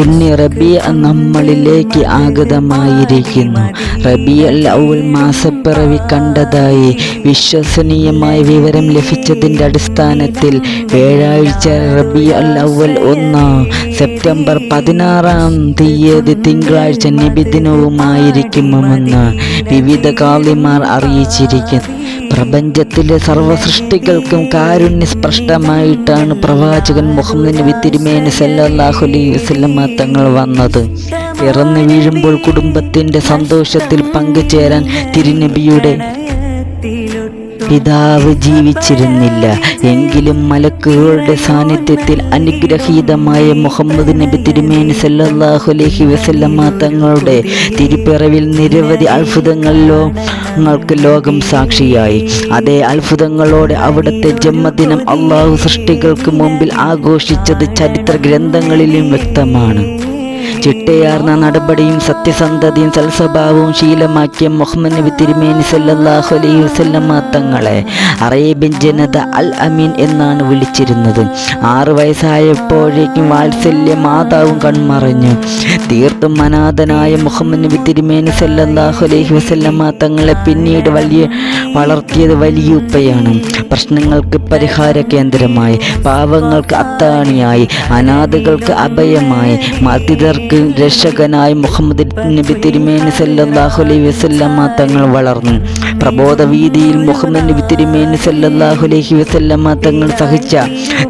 പുണ്യ റബീഅ നമ്മളിലേക്ക് ആഗതമായിരിക്കുന്നു. റബീഉൽ അവ്വൽ മാസപ്പിറവി കണ്ടതായി വിശ്വസനീയമായ വിവരം ലഭിച്ചതിൻ്റെ അടിസ്ഥാനത്തിൽ വ്യാഴാഴ്ച റബീഉൽ അവ്വൽ 1 സെപ്റ്റംബർ 16 തിങ്കളാഴ്ച നബിദിനവുമായിരിക്കുമെന്ന് വിവിധ ഖാദിമാർ അറിയിച്ചിരിക്കുന്നു. പ്രപഞ്ചത്തിലെ സർവ്വസൃഷ്ടികൾക്കും കാരുണ്യസ്പഷ്ടമായിട്ടാണ് പ്രവാചകൻ മുഹമ്മദ് നബി തിരുമേനി സല്ലല്ലാഹു അലൈഹി വസല്ലം തങ്ങൾ വന്നത്. പിറന്നു വീഴുമ്പോൾ കുടുംബത്തിൻ്റെ സന്തോഷത്തിൽ പങ്കുചേരാൻ തിരുനബിയുടെ പിതാവ് ജീവിച്ചിരുന്നില്ല. എങ്കിലും മലക്കുകളുടെ സാന്നിധ്യത്തിൽ അനുഗ്രഹീതമായ മുഹമ്മദ് നബി തിരുമേനി സല്ലല്ലാഹു അലൈഹി വസല്ലം തങ്ങളുടെ തിരുപ്പിറവിൽ നിരവധി അത്ഭുതങ്ങൾക്ക് ലോകം സാക്ഷിയായി. അതേ അത്ഭുതങ്ങളോടെ അവിടുത്തെ ജന്മദിനം അള്ളാഹു സൃഷ്ടികൾക്ക് മുമ്പിൽ ആഘോഷിച്ചത് ചരിത്ര ഗ്രന്ഥങ്ങളിലും വ്യക്തമാണ്. ചിട്ടയാർന്ന നടപടിയും സത്യസന്ധതയും സൽസ്വഭാവവും ശീലമാക്കിയ മുഹമ്മദ് നബി തിരുമേനി സല്ലല്ലാഹു അലൈഹി വസല്ലം തങ്ങളെ അറേബ്യൻ ജനത അൽ അമീൻ എന്നാണ് വിളിച്ചിരുന്നത്. 6 വയസ്സായപ്പോഴേക്കും വാത്സല്യ മാതാവും കൺമറഞ്ഞു. തീർത്തും അനാഥനായ മുഹമ്മദ് നബി തിരുമേനി സല്ലല്ലാഹു അലൈഹി വസല്ലം തങ്ങളെ പിന്നീട് വളർത്തിയത് വലിയുപ്പയാണ്. പ്രശ്നങ്ങൾക്ക് പരിഹാര കേന്ദ്രമായി, പാവങ്ങൾക്ക് അത്താണിയായി, അനാഥകൾക്ക് അഭയമായി, മർദ്ദിതർക്ക് രക്ഷകനായി മുഹമ്മദ് നബി തിരുമേനി സല്ലല്ലാഹു അലൈഹി വസല്ലം തങ്ങൾ വളർന്നു. പ്രബോധവീതിയിൽ മുഹമ്മദ് നബി തിരുമേനി സല്ലല്ലാഹു അലൈഹി വസല്ലം തങ്ങൾ സഹിച്ച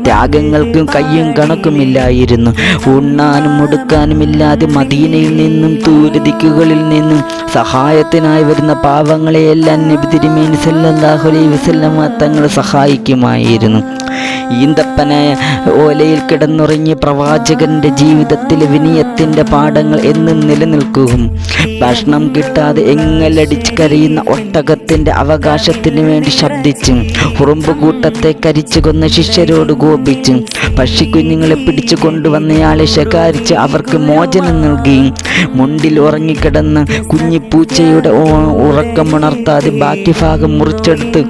ത്യാഗങ്ങൾക്കും കയ്യും കണക്കുമില്ലായിരുന്നു. ഉണ്ണാനും മുടുക്കാനുമില്ലാതെ മദീനയിൽ നിന്നും ദൂരദിക്കുകളിൽ നിന്നും സഹായത്തിനായി വരുന്ന പാവങ്ങളെയെല്ലാം നബി തിരുമേനി സല്ലല്ലാഹു അലൈഹി വസല്ലം തങ്ങൾ സഹായിക്കുമായിരുന്നു. ഈന്തപ്പന ഓലയിൽ കിടന്നുറങ്ങിയ പ്രവാചകന്റെ ജീവിതത്തിലെ വിനയത്തിന്റെ പാഠങ്ങൾ എന്നും നിലനിൽക്കും. ഭക്ഷണം കിട്ടാതെ എങ്ങലടിച്ച് കരയുന്ന ഒട്ടകത്തിന്റെ അവകാശത്തിന് വേണ്ടി ശബ്ദിച്ചും, ഉറുമ്പുകൂട്ടത്തെ കരിച്ചു കൊന്ന ശിഷ്യരോട് കോപിച്ചും, പക്ഷിക്കുഞ്ഞുങ്ങളെ പിടിച്ചു കൊണ്ടുവന്നയാളെ ശകാരിച്ച് അവർക്ക് മോചനം നൽകുകയും, മുണ്ടിൽ ഉറങ്ങിക്കിടന്ന കുഞ്ഞിപ്പൂച്ചയുടെ ഉറക്കമുണർത്താതെ ബാക്കി ഭാഗം മുറിച്ചെടുത്ത്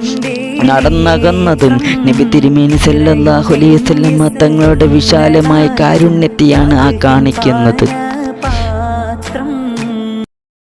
നടന്നകന്നതും നബി തിരുമേനി സല്ലല്ലാഹു അലൈഹി വസല്ലം തങ്ങളുടെ വിശാലമായ കാരുണ്യത്തെയാണ് കാണിക്കുന്നത്.